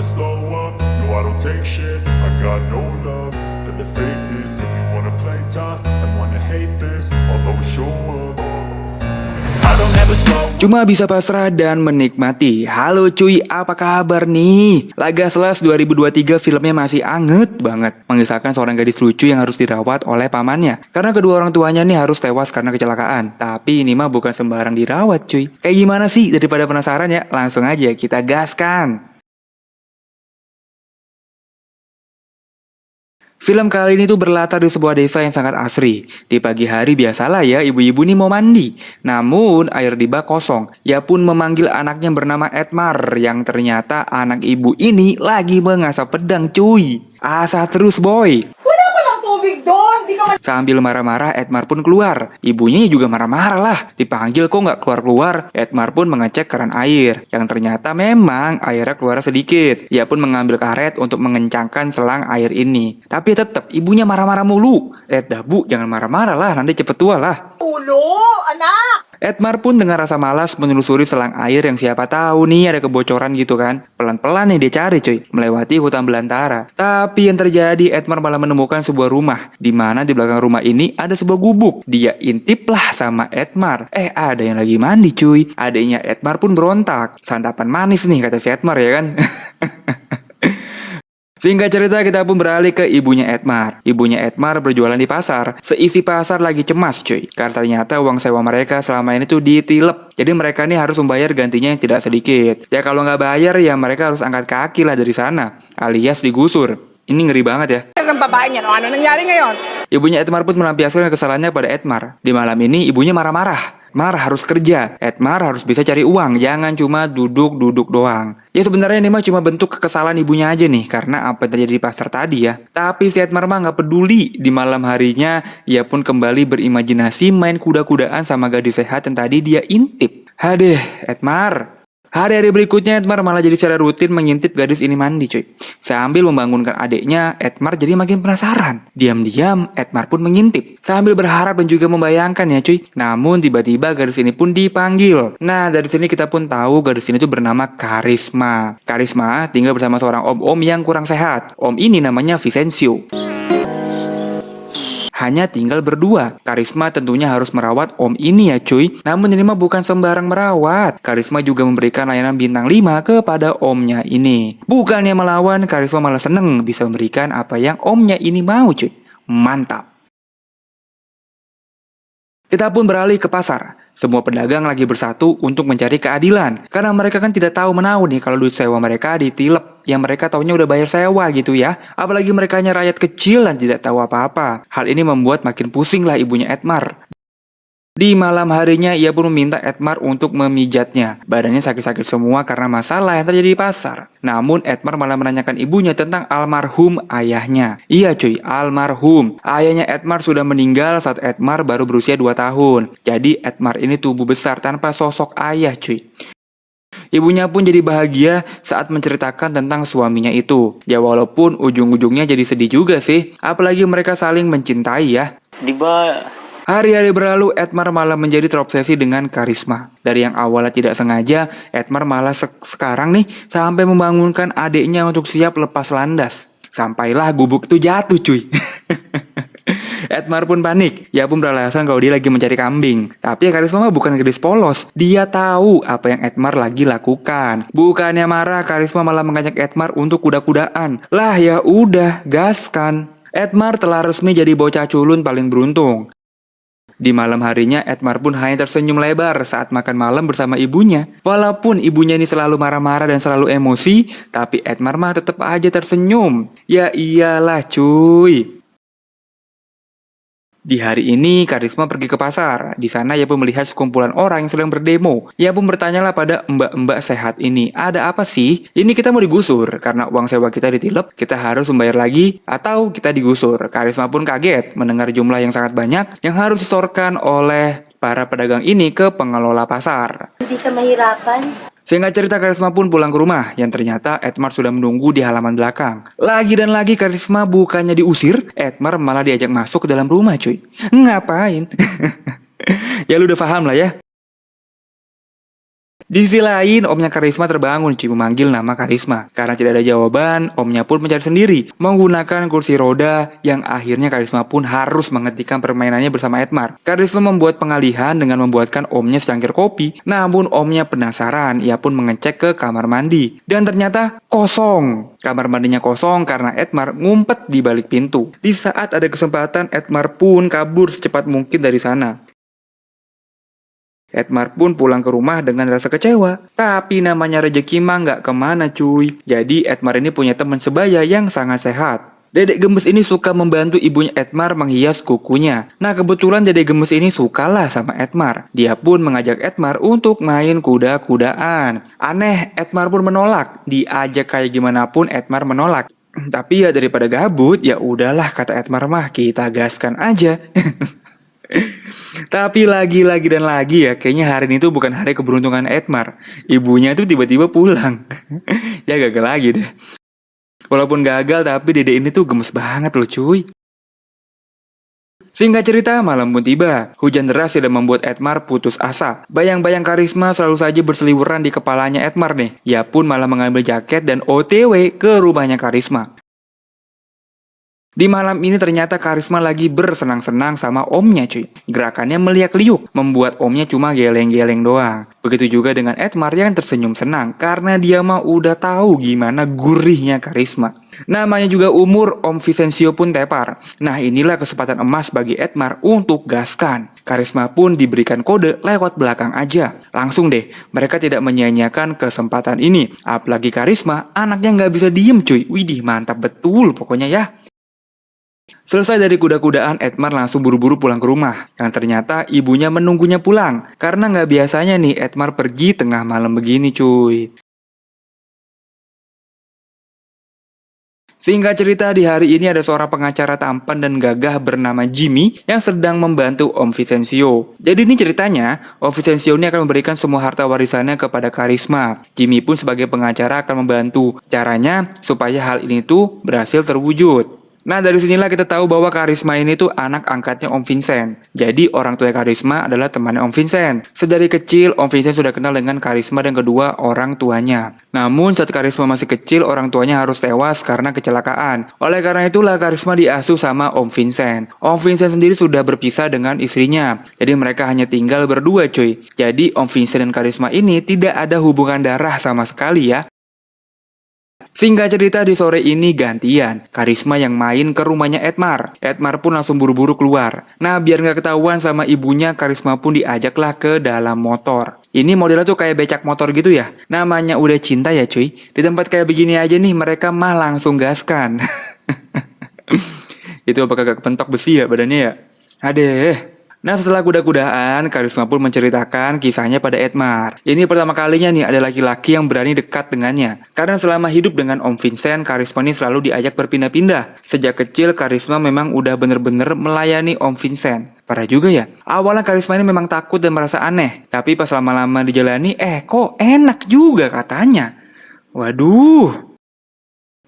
never slow up, no I don't take shit. I got no love for the fakeness. If you wanna play tough and wanna hate this, I'll always show up. I don't ever slow. Cuma bisa pasrah dan menikmati. Halo cuy, apa kabar nih? Laga Slas 2023 filmnya masih anget banget, mengisahkan seorang gadis lucu yang harus dirawat oleh pamannya karena kedua orang tuanya nih harus tewas karena kecelakaan. Tapi ini mah bukan sembarang dirawat cuy. Kayak gimana sih? Daripada penasaran ya, langsung aja kita gaskan. Film kali ini tuh berlatar di sebuah desa yang sangat asri. Di pagi hari biasalah ya ibu-ibu nih mau mandi. Namun air di bak kosong. Ia pun memanggil anaknya bernama Edmar, yang ternyata anak ibu ini lagi mengasah pedang cuy. Asah terus boy. Wala palang tubig doon, di ka man... Sambil marah-marah Edmar pun keluar. Ibunya juga marah-marah lah. Dipanggil kok nggak keluar-keluar. Edmar pun mengecek keran air, yang ternyata memang airnya keluar sedikit. Ia pun mengambil karet untuk mengencangkan selang air ini. Tapi tetap ibunya marah-marah mulu. Dah bu, jangan marah-marah lah, nanti cepet tua lah. Ulo, anak! Edmar pun dengan rasa malas menelusuri selang air yang siapa tahu nih ada kebocoran gitu kan. Pelan-pelan nih dia cari cuy, melewati hutan belantara. Tapi yang terjadi Edmar malah menemukan sebuah rumah, di mana di belakang rumah ini ada sebuah gubuk. Dia intip lah sama Edmar. Ada yang lagi mandi cuy. Adiknya Edmar pun berontak. Santapan manis nih kata si Edmar ya kan. Singkat cerita kita pun beralih ke ibunya Edmar. Ibunya Edmar berjualan di pasar. Seisi pasar lagi cemas cuy, karena ternyata uang sewa mereka selama ini tuh ditilep. Jadi mereka nih harus membayar gantinya yang tidak sedikit. Ya kalau nggak bayar ya mereka harus angkat kaki lah dari sana, alias digusur. Ini ngeri banget ya. Ang babae niya, ano nangyari ngayon? Ibunya Edmar pun melampiaskan kesalahannya pada Edmar. Di malam ini ibunya marah-marah. Mar harus kerja, Edmar harus bisa cari uang, jangan cuma duduk-duduk doang. Ya sebenarnya ini mah cuma bentuk kekesalan ibunya aja nih, karena apa yang terjadi di pasar tadi ya. Tapi si Edmar mah gak peduli. Di malam harinya, ia pun kembali berimajinasi main kuda-kudaan sama gadis sehat yang tadi dia intip. Hadeh, Edmar. Hari-hari berikutnya Edmar malah jadi secara rutin mengintip gadis ini mandi cuy. Sambil membangunkan adiknya, Edmar jadi makin penasaran. Diam-diam Edmar pun mengintip, sambil berharap dan juga membayangkan ya cuy. Namun tiba-tiba gadis ini pun dipanggil. Nah dari sini kita pun tahu gadis ini tuh bernama Karisma. Karisma tinggal bersama seorang om-om yang kurang sehat. Om ini namanya Vicencio. Hanya tinggal berdua. Karisma tentunya harus merawat om ini ya cuy. Namun ini mah bukan sembarang merawat. Karisma juga memberikan layanan bintang 5 kepada omnya ini. Bukannya melawan, Karisma malah seneng bisa memberikan apa yang omnya ini mau cuy. Mantap. Kita pun beralih ke pasar. Semua pedagang lagi bersatu untuk mencari keadilan. Karena mereka kan tidak tahu menahu nih kalau duit sewa mereka ditilep. Yang mereka taunya udah bayar sewa gitu ya. Apalagi mereka hanya rakyat kecil dan tidak tahu apa-apa. Hal ini membuat makin pusing lah ibunya Edmar. Di malam harinya ia pun meminta Edmar untuk memijatnya. Badannya sakit-sakit semua karena masalah yang terjadi di pasar. Namun Edmar malah menanyakan ibunya tentang almarhum ayahnya. Iya cuy, almarhum. Ayahnya Edmar sudah meninggal saat Edmar baru berusia 2 tahun. Jadi Edmar ini tumbuh besar tanpa sosok ayah cuy. Ibunya pun jadi bahagia saat menceritakan tentang suaminya itu. Ya walaupun ujung-ujungnya jadi sedih juga sih. Apalagi mereka saling mencintai ya. Hari-hari berlalu, Edmar malah menjadi terobsesi dengan Karisma. Dari yang awalnya tidak sengaja, Edmar malah sekarang nih sampai membangunkan adiknya untuk siap lepas landas. Sampailah gubuk itu jatuh cuy. Edmar pun panik. Ia pun beralasan kalau dia lagi mencari kambing. Tapi Karisma mah bukan gadis polos. Dia tahu apa yang Edmar lagi lakukan. Bukannya marah, Karisma malah mengajak Edmar untuk kuda-kudaan. Lah ya udah, gaskan. Edmar telah resmi jadi bocah culun paling beruntung. Di malam harinya, Edmar pun hanya tersenyum lebar saat makan malam bersama ibunya. Walaupun ibunya ini selalu marah-marah dan selalu emosi, tapi Edmar mah tetap aja tersenyum. Ya iyalah cuy. Di hari ini, Karisma pergi ke pasar. Di sana ia pun melihat sekumpulan orang yang sedang berdemo. Ia pun bertanyalah pada mbak-mbak sehat ini, ada apa sih? Ini kita mau digusur, karena uang sewa kita ditilep, kita harus membayar lagi, atau kita digusur. Karisma pun kaget mendengar jumlah yang sangat banyak yang harus disetorkan oleh para pedagang ini ke pengelola pasar. Hindi ka mahirapan. Singkat cerita, Karisma pun pulang ke rumah, yang ternyata Edmar sudah menunggu di halaman belakang. Lagi dan lagi Karisma bukannya diusir, Edmar malah diajak masuk ke dalam rumah cuy. Ngapain? Ya lu udah paham lah ya. Di sisi lain, omnya Karisma terbangun cuy memanggil nama Karisma. Karena tidak ada jawaban, omnya pun mencari sendiri menggunakan kursi roda yang akhirnya Karisma pun harus menghentikan permainannya bersama Edmar. Karisma membuat pengalihan dengan membuatkan omnya secangkir kopi. Namun omnya penasaran, ia pun mengecek ke kamar mandi dan ternyata kosong. Kamar mandinya kosong karena Edmar ngumpet di balik pintu. Di saat ada kesempatan, Edmar pun kabur secepat mungkin dari sana. Edmar pun pulang ke rumah dengan rasa kecewa. Tapi namanya rezeki mah nggak kemana cuy. Jadi Edmar ini punya teman sebaya yang sangat sehat. Dedek gemes ini suka membantu ibunya Edmar menghias kukunya. Nah kebetulan dedek gemes ini sukalah sama Edmar. Dia pun mengajak Edmar untuk main kuda-kudaan. Aneh, Edmar pun menolak. Diajak kayak gimana pun Edmar menolak. Tapi ya daripada gabut, ya udahlah kata Edmar mah kita gaskan aja. Tapi lagi-lagi dan lagi ya, kayaknya hari ini tuh bukan hari keberuntungan Edmar. Ibunya tuh tiba-tiba pulang. Ya gagal lagi deh. Walaupun gagal tapi dede ini tuh gemes banget loh cuy. Singkat cerita, malam pun tiba. Hujan deras tidak membuat Edmar putus asa. Bayang-bayang Karisma selalu saja berseliweran di kepalanya Edmar nih. Ia pun malah mengambil jaket dan OTW ke rumahnya Karisma. Di malam ini ternyata Karisma lagi bersenang-senang sama omnya cuy. Gerakannya meliak-liuk, membuat omnya cuma geleng-geleng doang. Begitu juga dengan Edmar yang tersenyum senang karena dia mah udah tahu gimana gurihnya Karisma. Namanya juga umur, Om Vicencio pun tepar. Nah inilah kesempatan emas bagi Edmar untuk gaskan. Karisma pun diberikan kode lewat belakang aja. Langsung deh, mereka tidak menyia-nyiakan kesempatan ini. Apalagi Karisma, anaknya nggak bisa diem cuy. Widih mantap betul pokoknya ya. Selesai dari kuda-kudaan, Edmar langsung buru-buru pulang ke rumah. Yang ternyata ibunya menunggunya pulang. Karena nggak biasanya nih Edmar pergi tengah malam begini cuy. Singkat cerita, di hari ini ada seorang pengacara tampan dan gagah bernama Jimmy yang sedang membantu Om Vicencio. Jadi ini ceritanya, Om Vicencio ini akan memberikan semua harta warisannya kepada Karisma. Jimmy pun sebagai pengacara akan membantu. Caranya supaya hal ini tuh berhasil terwujud. Nah dari sinilah kita tahu bahwa Karisma ini tuh anak angkatnya Om Vincent. Jadi orang tua Karisma adalah temannya Om Vincent. Sedari kecil Om Vincent sudah kenal dengan Karisma dan kedua orang tuanya. Namun saat Karisma masih kecil orang tuanya harus tewas karena kecelakaan. Oleh karena itulah Karisma diasuh sama Om Vincent. Om Vincent sendiri sudah berpisah dengan istrinya. Jadi mereka hanya tinggal berdua cuy. Jadi Om Vincent dan Karisma ini tidak ada hubungan darah sama sekali ya. Singkat cerita di sore ini gantian, Karisma yang main ke rumahnya Edmar. Edmar pun langsung buru-buru keluar. Nah biar nggak ketahuan sama ibunya, Karisma pun diajaklah ke dalam motor. Ini modelnya tuh kayak becak motor gitu ya. Namanya udah cinta ya cuy. Di tempat kayak begini aja nih mereka mah langsung gaskan. Itu apakah gak kepentok besi ya badannya ya? Adeh. Nah setelah kuda-kudaan, Karisma pun menceritakan kisahnya pada Edmar. Ini pertama kalinya nih ada laki-laki yang berani dekat dengannya. Karena selama hidup dengan Om Vincent, Karisma ini selalu diajak berpindah-pindah. Sejak kecil, Karisma memang udah bener-bener melayani Om Vincent. Parah juga ya. Awalnya Karisma ini memang takut dan merasa aneh. Tapi pas lama-lama dijalani, kok enak juga katanya. Waduh.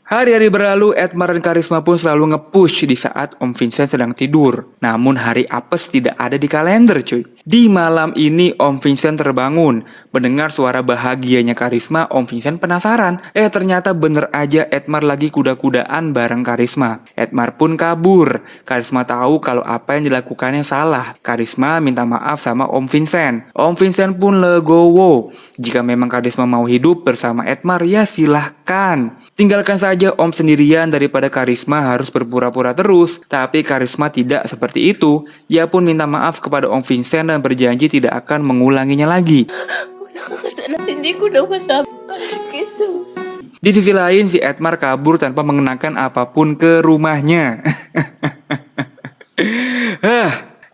Hari-hari berlalu, Edmar dan Karisma pun selalu nge-push di saat Om Vincent sedang tidur. Namun hari apes tidak ada di kalender cuy. Di malam ini Om Vincent terbangun. Mendengar suara bahagianya Karisma, Om Vincent penasaran. Ternyata bener aja Edmar lagi kuda-kudaan bareng Karisma. Edmar pun kabur. Karisma tahu kalau apa yang dilakukannya salah. Karisma minta maaf sama Om Vincent. Om Vincent pun legowo. Jika memang Karisma mau hidup bersama Edmar, ya silahkan. Tinggalkan saja Om sendirian daripada Karisma harus berpura-pura terus. Tapi Karisma tidak seperti itu. Ia pun minta maaf kepada Om Vincent dan berjanji tidak akan mengulanginya lagi. Hindi ko na masabi gitu. Di sisi lain si Edmar kabur tanpa mengenakan apapun ke rumahnya.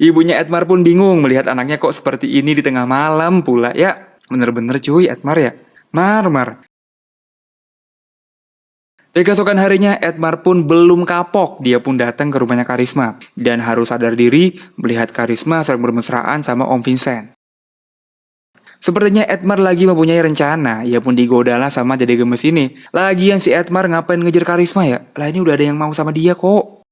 Ibunya Edmar pun bingung melihat anaknya kok seperti ini di tengah malam pula. Ya bener-bener cuy Edmar ya. Mar. Di keesokan harinya, Edmar pun belum kapok. Dia pun datang ke rumahnya Karisma. Dan harus sadar diri melihat Karisma sedang bermesraan sama Om Vincent. Sepertinya Edmar lagi mempunyai rencana. Ia pun digodalah sama dede gemes ini. Lagian si Edmar ngapain ngejar Karisma ya? Lah ini udah ada yang mau sama dia kok.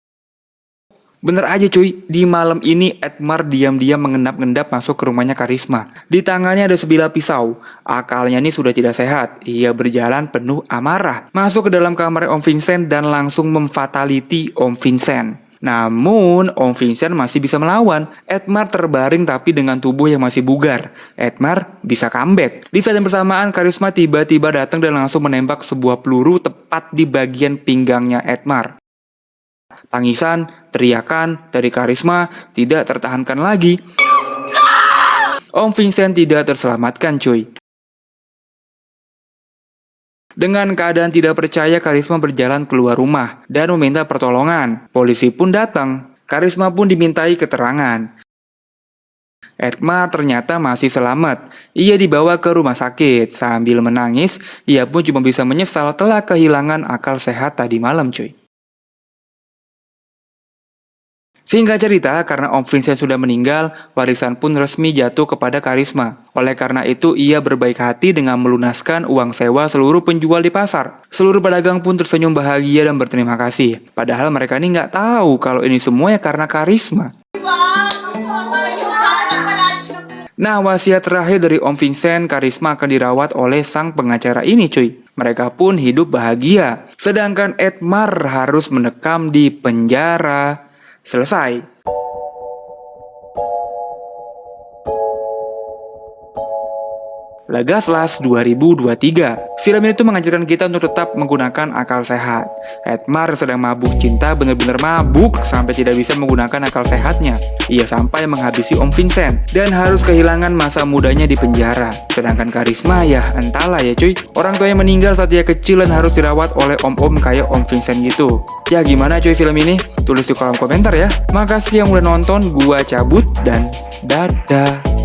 Bener aja cuy, di malam ini Edmar diam-diam mengendap-endap masuk ke rumahnya Karisma. Di tangannya ada sebilah pisau. Akalnya ini sudah tidak sehat. Ia berjalan penuh amarah, masuk ke dalam kamar Om Vincent dan langsung memfatality Om Vincent. Namun, Om Vincent masih bisa melawan. Edmar terbaring tapi dengan tubuh yang masih bugar. Edmar bisa comeback. Di saat yang bersamaan, Karisma tiba-tiba datang dan langsung menembak sebuah peluru tepat di bagian pinggangnya Edmar. Tangisan, teriakan dari Karisma tidak tertahankan lagi. Om Vincent tidak terselamatkan cuy. Dengan keadaan tidak percaya, Karisma berjalan keluar rumah dan meminta pertolongan. Polisi pun datang. Karisma pun dimintai keterangan. Edmar ternyata masih selamat. Ia dibawa ke rumah sakit. Sambil menangis, ia pun cuma bisa menyesal telah kehilangan akal sehat tadi malam cuy. Singkat cerita, karena Om Vincent sudah meninggal, warisan pun resmi jatuh kepada Karisma. Oleh karena itu, ia berbaik hati dengan melunaskan uang sewa seluruh penjual di pasar. Seluruh pedagang pun tersenyum bahagia dan berterima kasih. Padahal mereka ini nggak tahu kalau ini semuanya karena Karisma. Nah, wasiat terakhir dari Om Vincent, Karisma akan dirawat oleh sang pengacara ini cuy. Mereka pun hidup bahagia. Sedangkan Edmar harus mendekam di penjara. Selesai. Legaslas 2023. Film ini tuh mengajarkan kita untuk tetap menggunakan akal sehat. Edmar sedang mabuk cinta, bener-bener mabuk sampai tidak bisa menggunakan akal sehatnya. Ia sampai menghabisi Om Vincent dan harus kehilangan masa mudanya di penjara. Sedangkan Karisma ya entahlah ya cuy. Orang tua yang meninggal saat dia kecil dan harus dirawat oleh om-om kayak Om Vincent gitu. Ya gimana cuy film ini? Tulis di kolom komentar ya. Makasih yang udah nonton, gua cabut dan dadah.